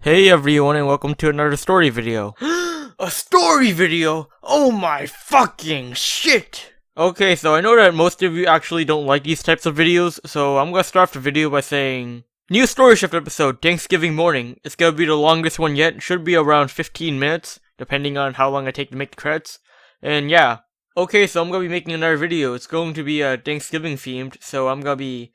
Hey everyone and welcome to another story video. A story video? Oh my fucking shit! Okay, so I know that most of you actually don't like these types of videos, so I'm gonna start off the video by saying new Storyshift episode, Thanksgiving morning. It's gonna be the longest one yet, should be around 15 minutes, depending on how long I take to make the credits. And yeah. Okay, so I'm gonna be making another video. It's going to be Thanksgiving themed, so I'm gonna be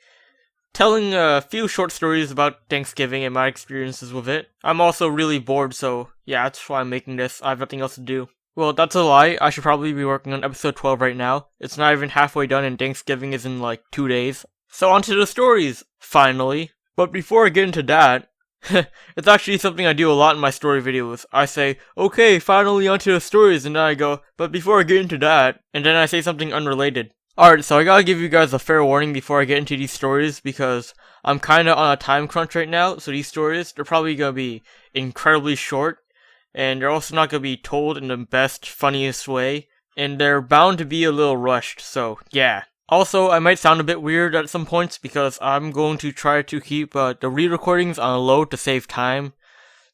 telling a few short stories about Thanksgiving and my experiences with it. I'm also really bored, so yeah, that's why I'm making this. I have nothing else to do. Well, that's a lie. I should probably be working on episode 12 right now. It's not even halfway done and Thanksgiving is in like 2 days. So on to the stories, finally. But before I get into that, it's actually something I do a lot in my story videos. I say, okay, finally onto the stories, and then I go, but before I get into that, and then I say something unrelated. Alright, so I gotta give you guys a fair warning before I get into these stories, because I'm kinda on a time crunch right now, so these stories, they're probably gonna be incredibly short, and they're also not gonna be told in the best, funniest way, and they're bound to be a little rushed, so yeah. Also, I might sound a bit weird at some points, because I'm going to try to keep the re-recordings on a low to save time.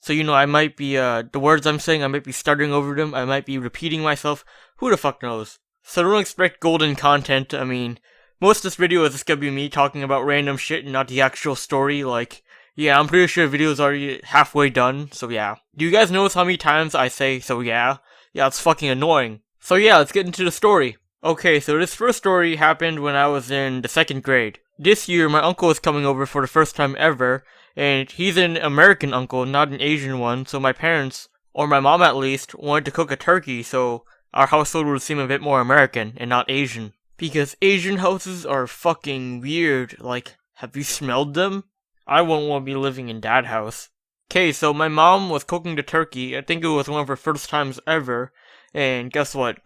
So, I might be, the words I'm saying, I might be stuttering over them, I might be repeating myself, who the fuck knows? So don't expect golden content. I mean, most of this video is just gonna be me talking about random shit and not the actual story. Like, yeah, I'm pretty sure the video's already halfway done, so yeah. Do you guys notice how many times I say, so yeah? Yeah, it's fucking annoying. So yeah, let's get into the story. Okay, so this first story happened when I was in the 2nd grade. This year, my uncle was coming over for the first time ever, and he's an American uncle, not an Asian one, so my parents, or my mom at least, wanted to cook a turkey, so our household would seem a bit more American and not Asian. Because Asian houses are fucking weird. Like, have you smelled them? I wouldn't want to be living in that house. Okay, so my mom was cooking the turkey. I think it was one of her first times ever. And guess what?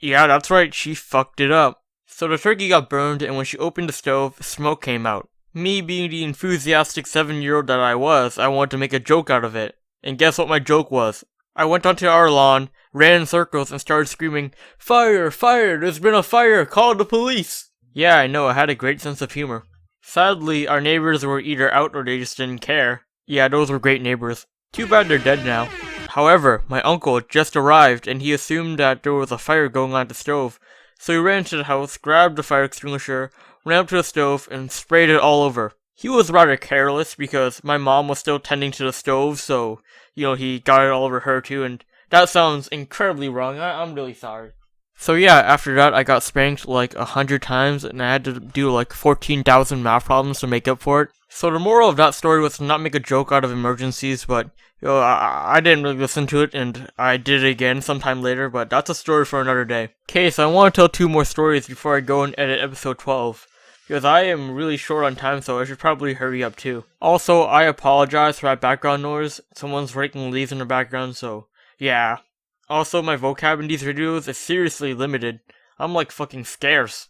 Yeah, that's right, she fucked it up. So the turkey got burned, and when she opened the stove, smoke came out. Me being the enthusiastic 7-year-old that I was, I wanted to make a joke out of it. And guess what my joke was? I went onto our lawn, ran in circles, and started screaming, "Fire! Fire! There's been a fire! Call the police!" Yeah, I know, I had a great sense of humor. Sadly, our neighbors were either out or they just didn't care. Yeah, those were great neighbors. Too bad they're dead now. However, my uncle just arrived, and he assumed that there was a fire going on at the stove. So he ran into the house, grabbed the fire extinguisher, ran up to the stove, and sprayed it all over. He was rather careless because my mom was still tending to the stove, so, he got it all over her too, and that sounds incredibly wrong. I'm really sorry. So yeah, after that, I got spanked like 100 times, and I had to do like 14,000 math problems to make up for it. So the moral of that story was to not make a joke out of emergencies, but, I didn't really listen to it, and I did it again sometime later, but that's a story for another day. Okay, so I want to tell 2 more stories before I go and edit episode 12. Because I am really short on time, so I should probably hurry up too. Also, I apologize for that background noise. Someone's raking leaves in the background, so yeah. Also, my vocab in these videos is seriously limited. I'm like fucking scarce.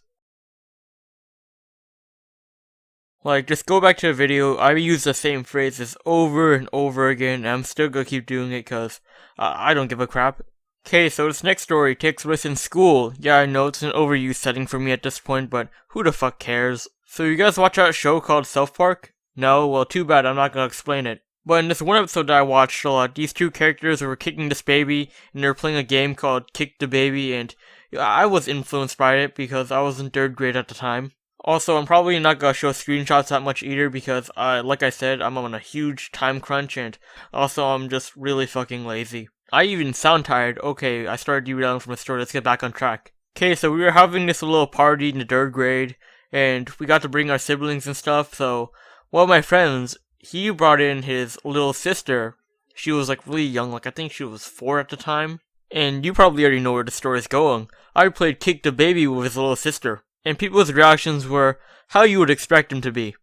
Like, just go back to the video. I use the same phrases over and over again, and I'm still gonna keep doing it because I don't give a crap. Okay, so this next story takes place in school. Yeah, I know it's an overused setting for me at this point, but who the fuck cares? So you guys watch that show called South Park? No? Well, too bad, I'm not gonna explain it. But in this one episode that I watched, these 2 characters were kicking this baby, and they were playing a game called Kick the Baby, and I was influenced by it because I was in 3rd grade at the time. Also, I'm probably not gonna show screenshots that much either because, like I said, I'm on a huge time crunch, and also I'm just really fucking lazy. I even sound tired. Okay, I started derailing from the story. Let's get back on track. Okay, so we were having this little party in the 3rd grade, and we got to bring our siblings and stuff, so one of my friends, he brought in his little sister. She was like really young, like I think she was 4 at the time. And you probably already know where the story is going. I played Kick the Baby with his little sister, and people's reactions were how you would expect them to be.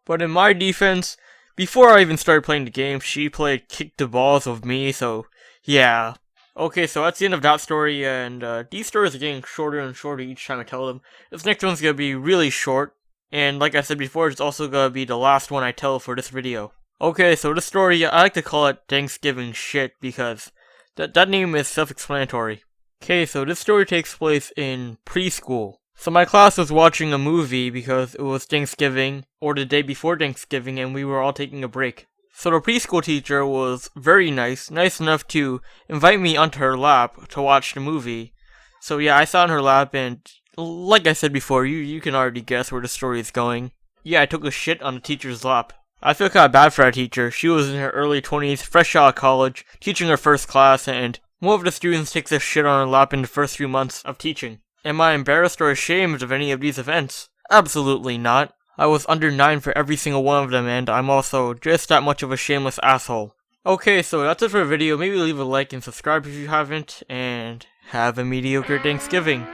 But in my defense, before I even started playing the game, she played Kick the Balls with me, so yeah. Okay, so that's the end of that story, and these stories are getting shorter and shorter each time I tell them. This next one's gonna be really short, and like I said before, it's also gonna be the last one I tell for this video. Okay, so this story, I like to call it Thanksgiving shit, because that name is self-explanatory. Okay, so this story takes place in preschool. So my class was watching a movie because it was Thanksgiving, or the day before Thanksgiving, and we were all taking a break. So the preschool teacher was very nice enough to invite me onto her lap to watch the movie. So yeah, I sat on her lap, and like I said before, you can already guess where the story is going. Yeah, I took a shit on the teacher's lap. I feel kinda bad for that teacher. She was in her early 20s, fresh out of college, teaching her first class, and one of the students takes a shit on her lap in the first few months of teaching. Am I embarrassed or ashamed of any of these events? Absolutely not. I was under 9 for every single one of them, and I'm also just that much of a shameless asshole. Okay, so that's it for the video. Maybe leave a like and subscribe if you haven't, and have a mediocre Thanksgiving.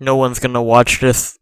No one's gonna watch this.